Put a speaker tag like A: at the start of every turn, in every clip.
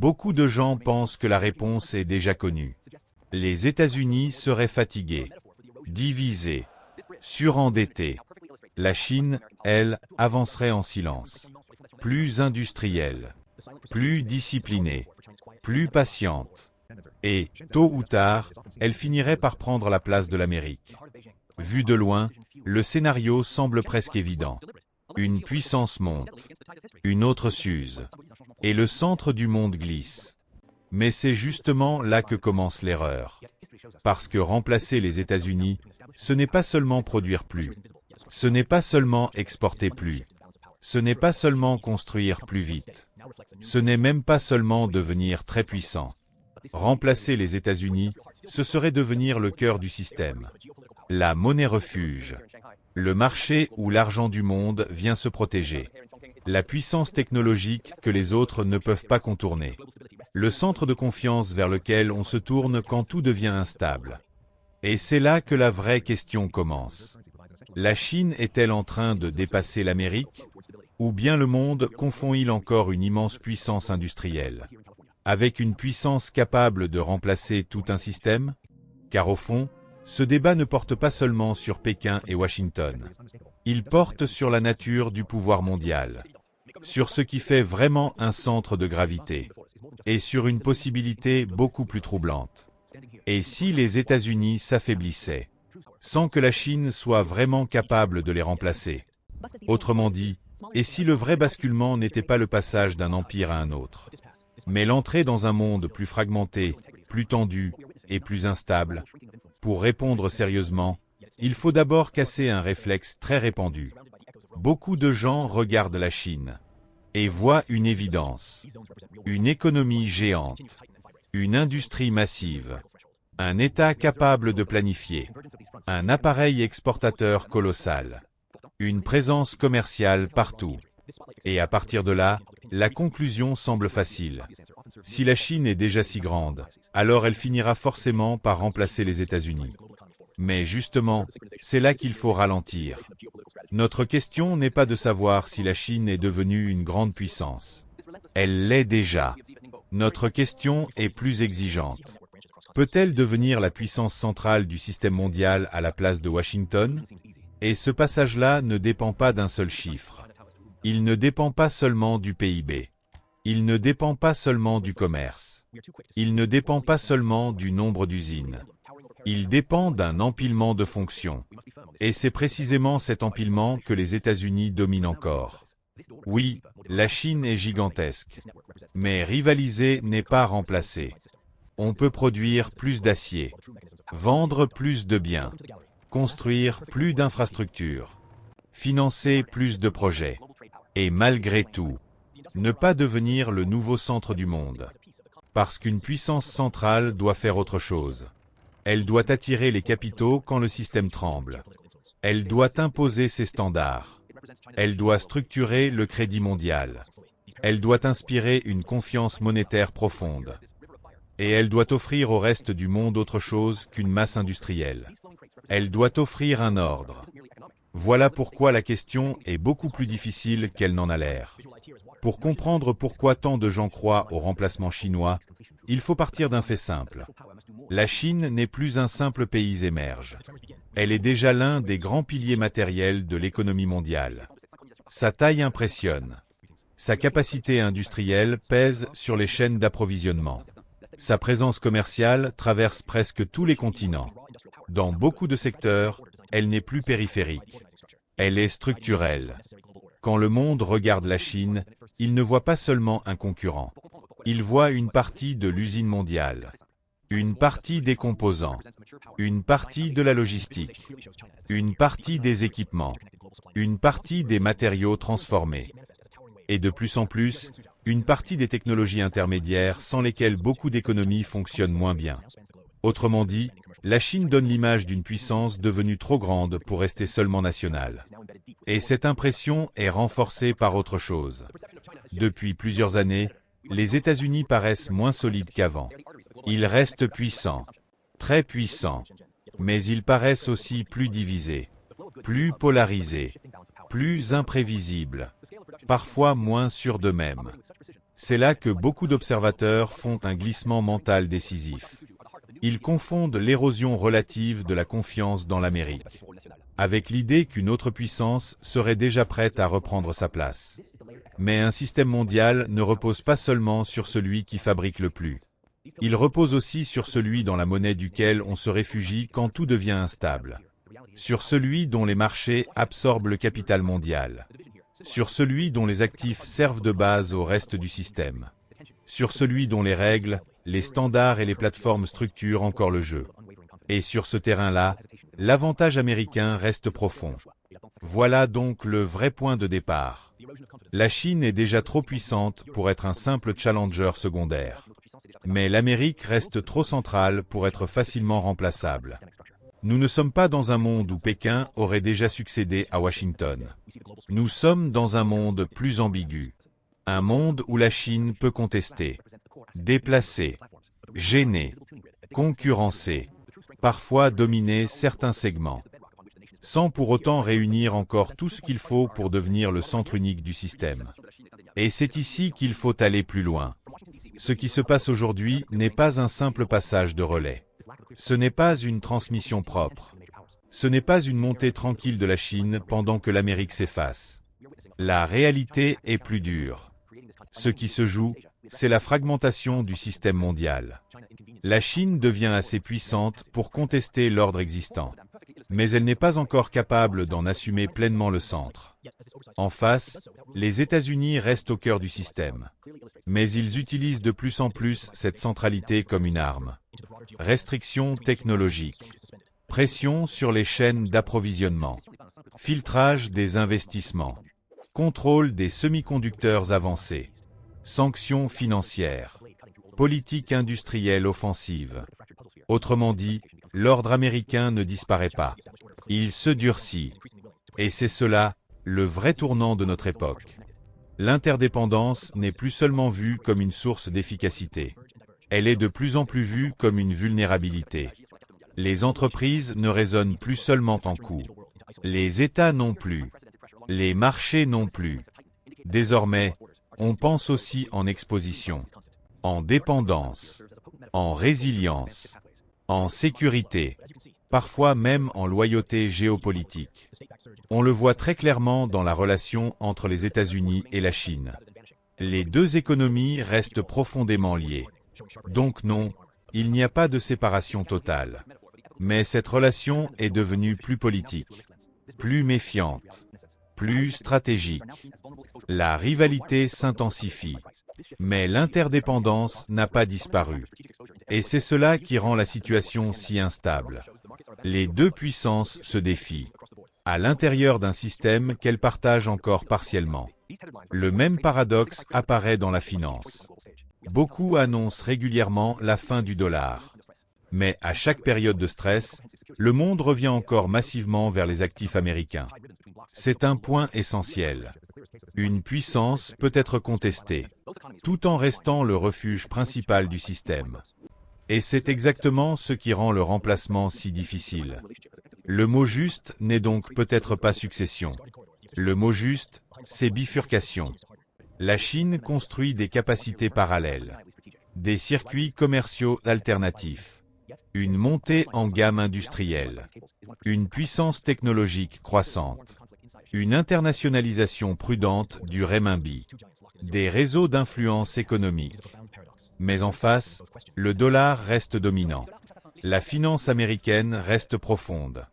A: Beaucoup de gens pensent que la réponse est déjà connue. Les États-Unis seraient fatigués, divisés, surendettés. La Chine, elle, avancerait en silence. Plus industrielle, plus disciplinée, plus patiente. Et, tôt ou tard, elle finirait par prendre la place de l'Amérique. Vu de loin, le scénario semble presque évident. Une puissance monte, une autre s'use, et le centre du monde glisse. Mais c'est justement là que commence l'erreur. Parce que remplacer les États-Unis, ce n'est pas seulement produire plus, ce n'est pas seulement exporter plus, ce n'est pas seulement construire plus vite, ce n'est même pas seulement devenir très puissant. Remplacer les États-Unis, ce serait devenir le cœur du système, la monnaie refuge, le marché où l'argent du monde vient se protéger, la puissance technologique que les autres ne peuvent pas contourner, le centre de confiance vers lequel on se tourne quand tout devient instable. Et c'est là que la vraie question commence. La Chine est-elle en train de dépasser l'Amérique? Ou bien le monde confond-il encore une immense puissance industrielle, avec une puissance capable de remplacer tout un système? Car au fond, ce débat ne porte pas seulement sur Pékin et Washington. Il porte sur la nature du pouvoir mondial, sur ce qui fait vraiment un centre de gravité, et sur une possibilité beaucoup plus troublante. Et si les États-Unis s'affaiblissaient, sans que la Chine soit vraiment capable de les remplacer? Autrement dit, et si le vrai basculement n'était pas le passage d'un empire à un autre, mais l'entrée dans un monde plus fragmenté, plus tendu et plus instable? Pour répondre sérieusement, il faut d'abord casser un réflexe très répandu. Beaucoup de gens regardent la Chine et voient une évidence, une économie géante, une industrie massive, un État capable de planifier, un appareil exportateur colossal, une présence commerciale partout. Et à partir de là, la conclusion semble facile. Si la Chine est déjà si grande, alors elle finira forcément par remplacer les États-Unis. Mais justement, c'est là qu'il faut ralentir. Notre question n'est pas de savoir si la Chine est devenue une grande puissance. Elle l'est déjà. Notre question est plus exigeante. Peut-elle devenir la puissance centrale du système mondial à la place de Washington? Et ce passage-là ne dépend pas d'un seul chiffre. Il ne dépend pas seulement du PIB. Il ne dépend pas seulement du commerce. Il ne dépend pas seulement du nombre d'usines. Il dépend d'un empilement de fonctions. Et c'est précisément cet empilement que les États-Unis dominent encore. Oui, la Chine est gigantesque. Mais rivaliser n'est pas remplacer. On peut produire plus d'acier, vendre plus de biens, construire plus d'infrastructures, financer plus de projets. Et malgré tout, ne pas devenir le nouveau centre du monde. Parce qu'une puissance centrale doit faire autre chose. Elle doit attirer les capitaux quand le système tremble. Elle doit imposer ses standards. Elle doit structurer le crédit mondial. Elle doit inspirer une confiance monétaire profonde. Et elle doit offrir au reste du monde autre chose qu'une masse industrielle. Elle doit offrir un ordre. Voilà pourquoi la question est beaucoup plus difficile qu'elle n'en a l'air. Pour comprendre pourquoi tant de gens croient au remplacement chinois, il faut partir d'un fait simple. La Chine n'est plus un simple pays émerge. Elle est déjà l'un des grands piliers matériels de l'économie mondiale. Sa taille impressionne. Sa capacité industrielle pèse sur les chaînes d'approvisionnement. Sa présence commerciale traverse presque tous les continents. Dans beaucoup de secteurs, elle n'est plus périphérique. Elle est structurelle. Quand le monde regarde la Chine, il ne voit pas seulement un concurrent. Il voit une partie de l'usine mondiale, une partie des composants, une partie de la logistique, une partie des équipements, une partie des matériaux transformés. Et de plus en plus, une partie des technologies intermédiaires sans lesquelles beaucoup d'économies fonctionnent moins bien. Autrement dit, la Chine donne l'image d'une puissance devenue trop grande pour rester seulement nationale. Et cette impression est renforcée par autre chose. Depuis plusieurs années, les États-Unis paraissent moins solides qu'avant. Ils restent puissants, très puissants, mais ils paraissent aussi plus divisés, plus polarisés, plus imprévisibles, parfois moins sûrs d'eux-mêmes. C'est là que beaucoup d'observateurs font un glissement mental décisif. Ils confondent l'érosion relative de la confiance dans l'Amérique avec l'idée qu'une autre puissance serait déjà prête à reprendre sa place. Mais un système mondial ne repose pas seulement sur celui qui fabrique le plus. Il repose aussi sur celui dans la monnaie duquel on se réfugie quand tout devient instable. Sur celui dont les marchés absorbent le capital mondial. Sur celui dont les actifs servent de base au reste du système. Sur celui dont les règles, les standards et les plateformes structurent encore le jeu. Et sur ce terrain-là, l'avantage américain reste profond. Voilà donc le vrai point de départ. La Chine est déjà trop puissante pour être un simple challenger secondaire. Mais l'Amérique reste trop centrale pour être facilement remplaçable. Nous ne sommes pas dans un monde où Pékin aurait déjà succédé à Washington. Nous sommes dans un monde plus ambigu. Un monde où la Chine peut contester, déplacer, gêner, concurrencer, parfois dominer certains segments, sans pour autant réunir encore tout ce qu'il faut pour devenir le centre unique du système. Et c'est ici qu'il faut aller plus loin. Ce qui se passe aujourd'hui n'est pas un simple passage de relais. Ce n'est pas une transmission propre. Ce n'est pas une montée tranquille de la Chine pendant que l'Amérique s'efface. La réalité est plus dure. Ce qui se joue, c'est la fragmentation du système mondial. La Chine devient assez puissante pour contester l'ordre existant. Mais elle n'est pas encore capable d'en assumer pleinement le centre. En face, les États-Unis restent au cœur du système. Mais ils utilisent de plus en plus cette centralité comme une arme. Restrictions technologiques, pression sur les chaînes d'approvisionnement, filtrage des investissements, contrôle des semi-conducteurs avancés, sanctions financières, politique industrielle offensive. Autrement dit, l'ordre américain ne disparaît pas. Il se durcit. Et c'est cela, le vrai tournant de notre époque. L'interdépendance n'est plus seulement vue comme une source d'efficacité. Elle est de plus en plus vue comme une vulnérabilité. Les entreprises ne raisonnent plus seulement en coûts. Les États non plus. Les marchés non plus. Désormais, on pense aussi en exposition, en dépendance, en résilience, en sécurité, parfois même en loyauté géopolitique. On le voit très clairement dans la relation entre les États-Unis et la Chine. Les deux économies restent profondément liées. Donc non, il n'y a pas de séparation totale. Mais cette relation est devenue plus politique, plus méfiante, plus stratégique. La rivalité s'intensifie, mais l'interdépendance n'a pas disparu. Et c'est cela qui rend la situation si instable. Les deux puissances se défient, à l'intérieur d'un système qu'elles partagent encore partiellement. Le même paradoxe apparaît dans la finance. Beaucoup annoncent régulièrement la fin du dollar. Mais à chaque période de stress, le monde revient encore massivement vers les actifs américains. C'est un point essentiel. Une puissance peut être contestée, tout en restant le refuge principal du système. Et c'est exactement ce qui rend le remplacement si difficile. Le mot juste n'est donc peut-être pas succession. Le mot juste, c'est bifurcation. La Chine construit des capacités parallèles, des circuits commerciaux alternatifs, une montée en gamme industrielle, une puissance technologique croissante, une internationalisation prudente du renminbi, des réseaux d'influence économique. Mais en face, le dollar reste dominant. La finance américaine reste profonde.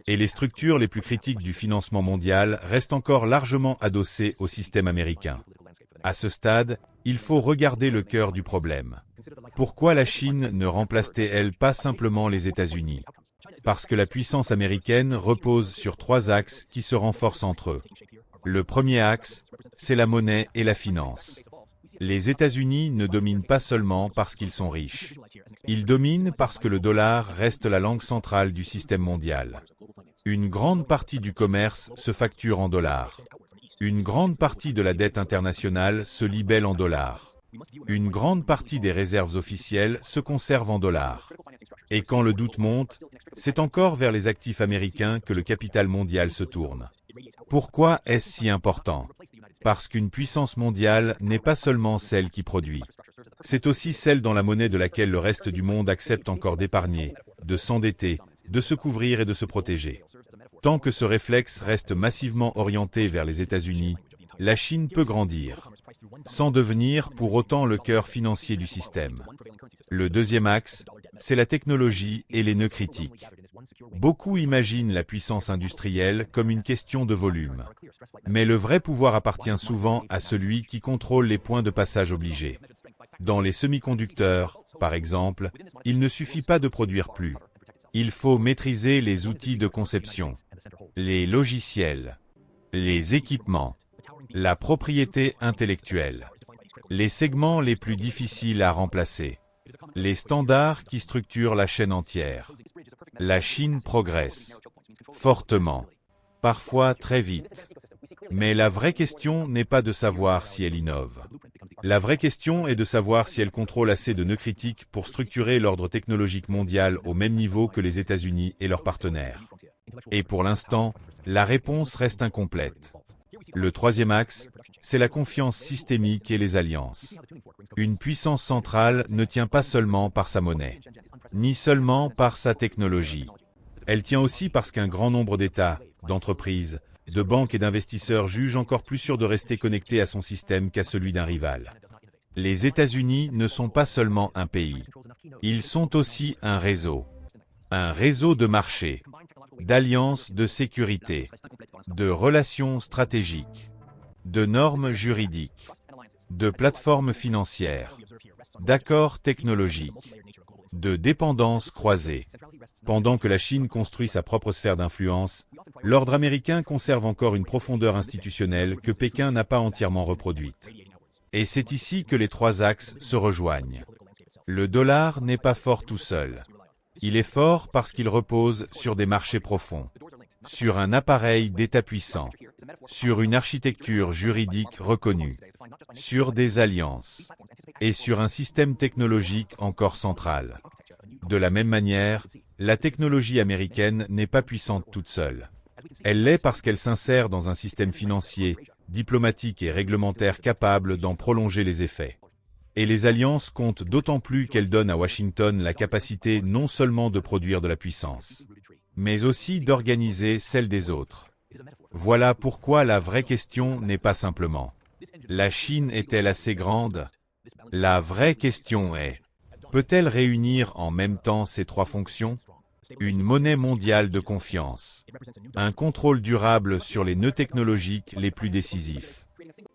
A: Et les structures les plus critiques du financement mondial restent encore largement adossées au système américain. À ce stade, il faut regarder le cœur du problème. Pourquoi la Chine ne remplace-t-elle pas simplement les États-Unis? Parce que la puissance américaine repose sur trois axes qui se renforcent entre eux. Le premier axe, c'est la monnaie et la finance. Les États-Unis ne dominent pas seulement parce qu'ils sont riches. Ils dominent parce que le dollar reste la langue centrale du système mondial. Une grande partie du commerce se facture en dollars. Une grande partie de la dette internationale se libelle en dollars. Une grande partie des réserves officielles se conserve en dollars. Et quand le doute monte, c'est encore vers les actifs américains que le capital mondial se tourne. Pourquoi est-ce si important? Parce qu'une puissance mondiale n'est pas seulement celle qui produit. C'est aussi celle dans la monnaie de laquelle le reste du monde accepte encore d'épargner, de s'endetter, de se couvrir et de se protéger. Tant que ce réflexe reste massivement orienté vers les États-Unis, la Chine peut grandir, sans devenir pour autant le cœur financier du système. Le deuxième axe, c'est la technologie et les nœuds critiques. Beaucoup imaginent la puissance industrielle comme une question de volume. Mais le vrai pouvoir appartient souvent à celui qui contrôle les points de passage obligés. Dans les semi-conducteurs, par exemple, il ne suffit pas de produire plus. Il faut maîtriser les outils de conception, les logiciels, les équipements, la propriété intellectuelle, les segments les plus difficiles à remplacer, les standards qui structurent la chaîne entière. La Chine progresse, fortement, parfois très vite. Mais la vraie question n'est pas de savoir si elle innove. La vraie question est de savoir si elle contrôle assez de nœuds critiques pour structurer l'ordre technologique mondial au même niveau que les États-Unis et leurs partenaires. Et pour l'instant, la réponse reste incomplète. Le troisième axe, c'est la confiance systémique et les alliances. Une puissance centrale ne tient pas seulement par sa monnaie, ni seulement par sa technologie. Elle tient aussi parce qu'un grand nombre d'États, d'entreprises, de banques et d'investisseurs jugent encore plus sûr de rester connectés à son système qu'à celui d'un rival. Les États-Unis ne sont pas seulement un pays. Ils sont aussi un réseau de marché, d'alliances de sécurité, de relations stratégiques, de normes juridiques, de plateformes financières, d'accords technologiques, de dépendances croisées. Pendant que la Chine construit sa propre sphère d'influence, l'ordre américain conserve encore une profondeur institutionnelle que Pékin n'a pas entièrement reproduite. Et c'est ici que les trois axes se rejoignent. Le dollar n'est pas fort tout seul. Il est fort parce qu'il repose sur des marchés profonds, sur un appareil d'État puissant, sur une architecture juridique reconnue, sur des alliances et sur un système technologique encore central. De la même manière, la technologie américaine n'est pas puissante toute seule. Elle l'est parce qu'elle s'insère dans un système financier, diplomatique et réglementaire capable d'en prolonger les effets. Et les alliances comptent d'autant plus qu'elles donnent à Washington la capacité non seulement de produire de la puissance, mais aussi d'organiser celle des autres. Voilà pourquoi la vraie question n'est pas simplement « La Chine est-elle assez grande ?» La vraie question est « Peut-elle réunir en même temps ces trois fonctions ? Une monnaie mondiale de confiance, un contrôle durable sur les nœuds technologiques les plus décisifs,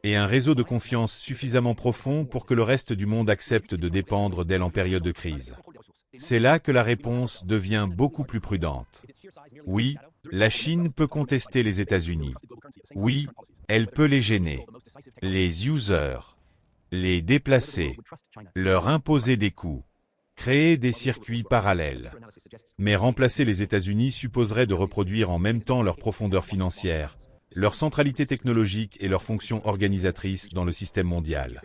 A: et un réseau de confiance suffisamment profond pour que le reste du monde accepte de dépendre d'elle en période de crise. » C'est là que la réponse devient beaucoup plus prudente. Oui, la Chine peut contester les États-Unis. Oui, elle peut les gêner, les users, les déplacer, leur imposer des coûts, créer des circuits parallèles. Mais remplacer les États-Unis supposerait de reproduire en même temps leur profondeur financière, leur centralité technologique et leur fonction organisatrice dans le système mondial.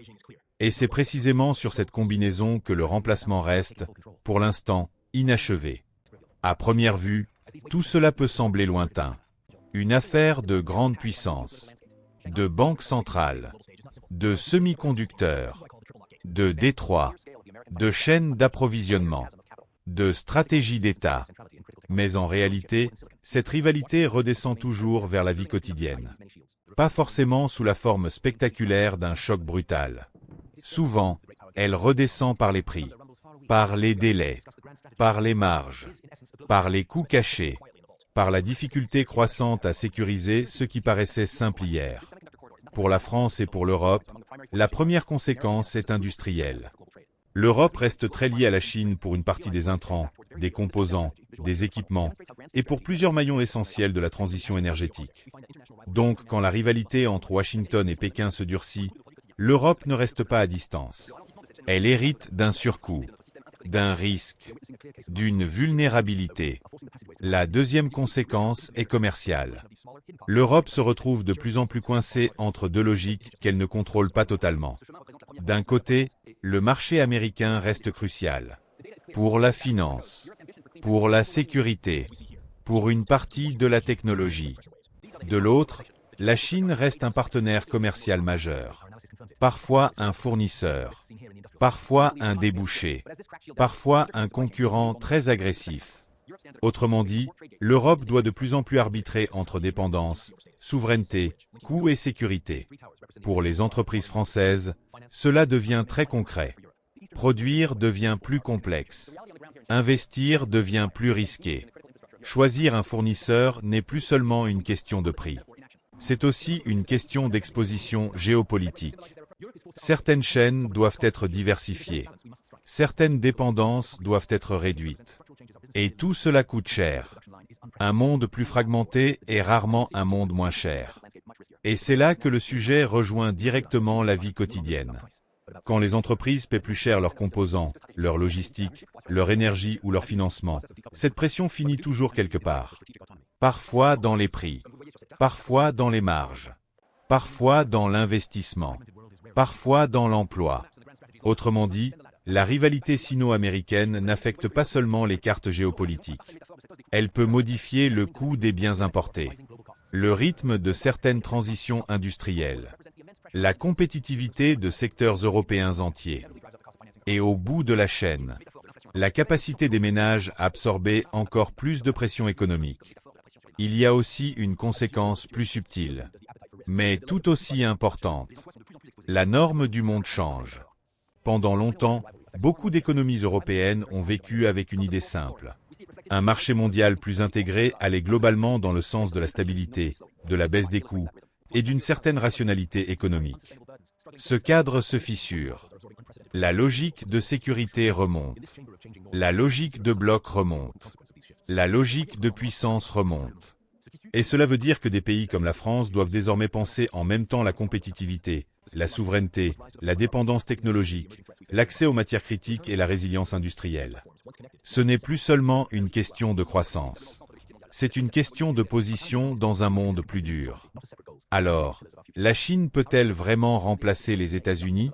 A: Et c'est précisément sur cette combinaison que le remplacement reste, pour l'instant, inachevé. À première vue, tout cela peut sembler lointain. Une affaire de grande puissance, de banque centrale, de semi-conducteurs, de détroits, de chaînes d'approvisionnement, de stratégie d'État. Mais en réalité, cette rivalité redescend toujours vers la vie quotidienne. Pas forcément sous la forme spectaculaire d'un choc brutal. Souvent, elle redescend par les prix, par les délais, par les marges, par les coûts cachés, par la difficulté croissante à sécuriser ce qui paraissait simple hier. Pour la France et pour l'Europe, la première conséquence est industrielle. L'Europe reste très liée à la Chine pour une partie des intrants, des composants, des équipements, et pour plusieurs maillons essentiels de la transition énergétique. Donc, quand la rivalité entre Washington et Pékin se durcit, l'Europe ne reste pas à distance. Elle hérite d'un surcoût, d'un risque, d'une vulnérabilité. La deuxième conséquence est commerciale. L'Europe se retrouve de plus en plus coincée entre deux logiques qu'elle ne contrôle pas totalement. D'un côté, le marché américain reste crucial. Pour la finance, pour la sécurité, pour une partie de la technologie. De l'autre, La Chine reste un partenaire commercial majeur, parfois un fournisseur, parfois un débouché, parfois un concurrent très agressif. Autrement dit, l'Europe doit de plus en plus arbitrer entre dépendance, souveraineté, coûts et sécurité. Pour les entreprises françaises, cela devient très concret. Produire devient plus complexe. Investir devient plus risqué. Choisir un fournisseur n'est plus seulement une question de prix. C'est aussi une question d'exposition géopolitique. Certaines chaînes doivent être diversifiées. Certaines dépendances doivent être réduites. Et tout cela coûte cher. Un monde plus fragmenté est rarement un monde moins cher. Et c'est là que le sujet rejoint directement la vie quotidienne. Quand les entreprises paient plus cher leurs composants, leur logistique, leur énergie ou leur financement, cette pression finit toujours quelque part. Parfois dans les prix, parfois dans les marges, parfois dans l'investissement, parfois dans l'emploi. Autrement dit, la rivalité sino-américaine n'affecte pas seulement les cartes géopolitiques. Elle peut modifier le coût des biens importés, le rythme de certaines transitions industrielles, la compétitivité de secteurs européens entiers. Et au bout de la chaîne, la capacité des ménages à absorber encore plus de pression économique. Il y a aussi une conséquence plus subtile, mais tout aussi importante. La norme du monde change. Pendant longtemps, beaucoup d'économies européennes ont vécu avec une idée simple. Un marché mondial plus intégré allait globalement dans le sens de la stabilité, de la baisse des coûts et d'une certaine rationalité économique. Ce cadre se fissure. La logique de sécurité remonte. La logique de bloc remonte. La logique de puissance remonte. Et cela veut dire que des pays comme la France doivent désormais penser en même temps la compétitivité, la souveraineté, la dépendance technologique, l'accès aux matières critiques et la résilience industrielle. Ce n'est plus seulement une question de croissance. C'est une question de position dans un monde plus dur. Alors, la Chine peut-elle vraiment remplacer les États-Unis?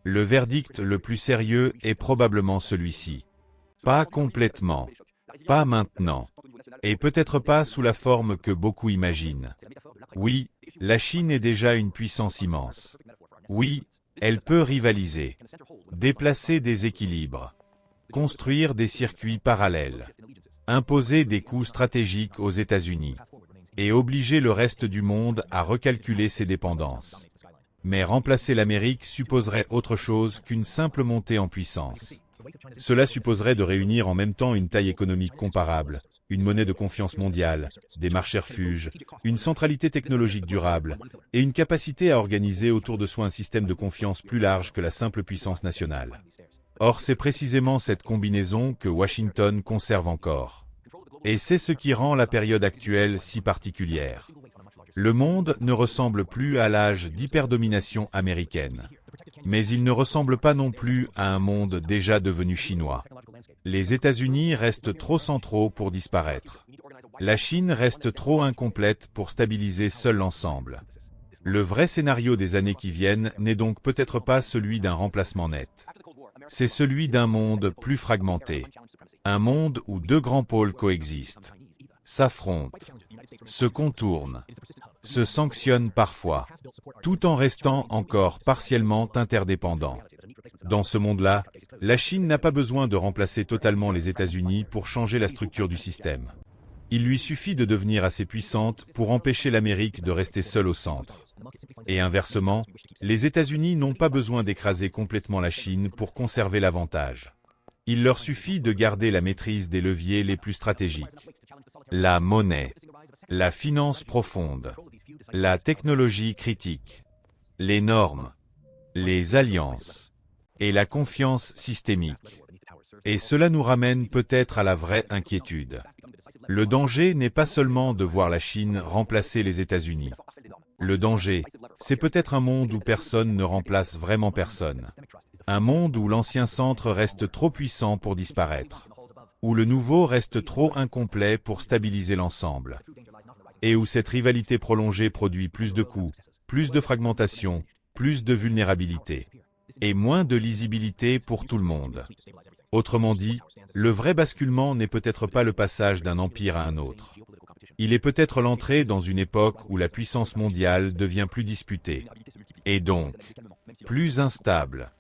A: Le verdict le plus sérieux est probablement celui-ci. Pas complètement. Pas maintenant. Et peut-être pas sous la forme que beaucoup imaginent. Oui, la Chine est déjà une puissance immense. Oui, elle peut rivaliser, déplacer des équilibres, construire des circuits parallèles, imposer des coûts stratégiques aux États-Unis et obliger le reste du monde à recalculer ses dépendances. Mais remplacer l'Amérique supposerait autre chose qu'une simple montée en puissance. Cela supposerait de réunir en même temps une taille économique comparable, une monnaie de confiance mondiale, des marchés refuges, une centralité technologique durable et une capacité à organiser autour de soi un système de confiance plus large que la simple puissance nationale. Or, c'est précisément cette combinaison que Washington conserve encore. Et c'est ce qui rend la période actuelle si particulière. Le monde ne ressemble plus à l'âge d'hyperdomination américaine. Mais il ne ressemble pas non plus à un monde déjà devenu chinois. Les États-Unis restent trop centraux pour disparaître. La Chine reste trop incomplète pour stabiliser seul l'ensemble. Le vrai scénario des années qui viennent n'est donc peut-être pas celui d'un remplacement net. C'est celui d'un monde plus fragmenté. Un monde où deux grands pôles coexistent, s'affrontent, se contournent, se sanctionnent parfois, tout en restant encore partiellement interdépendants. Dans ce monde-là, la Chine n'a pas besoin de remplacer totalement les États-Unis pour changer la structure du système. Il lui suffit de devenir assez puissante pour empêcher l'Amérique de rester seule au centre. Et inversement, les États-Unis n'ont pas besoin d'écraser complètement la Chine pour conserver l'avantage. Il leur suffit de garder la maîtrise des leviers les plus stratégiques. La monnaie, la finance profonde, la technologie critique, les normes, les alliances et la confiance systémique. Et cela nous ramène peut-être à la vraie inquiétude. Le danger n'est pas seulement de voir la Chine remplacer les États-Unis. Le danger, c'est peut-être un monde où personne ne remplace vraiment personne. Un monde où l'ancien centre reste trop puissant pour disparaître. Où le nouveau reste trop incomplet pour stabiliser l'ensemble. Et où cette rivalité prolongée produit plus de coûts, plus de fragmentation, plus de vulnérabilité. Et moins de lisibilité pour tout le monde. Autrement dit, le vrai basculement n'est peut-être pas le passage d'un empire à un autre. Il est peut-être l'entrée dans une époque où la puissance mondiale devient plus disputée, et donc plus instable.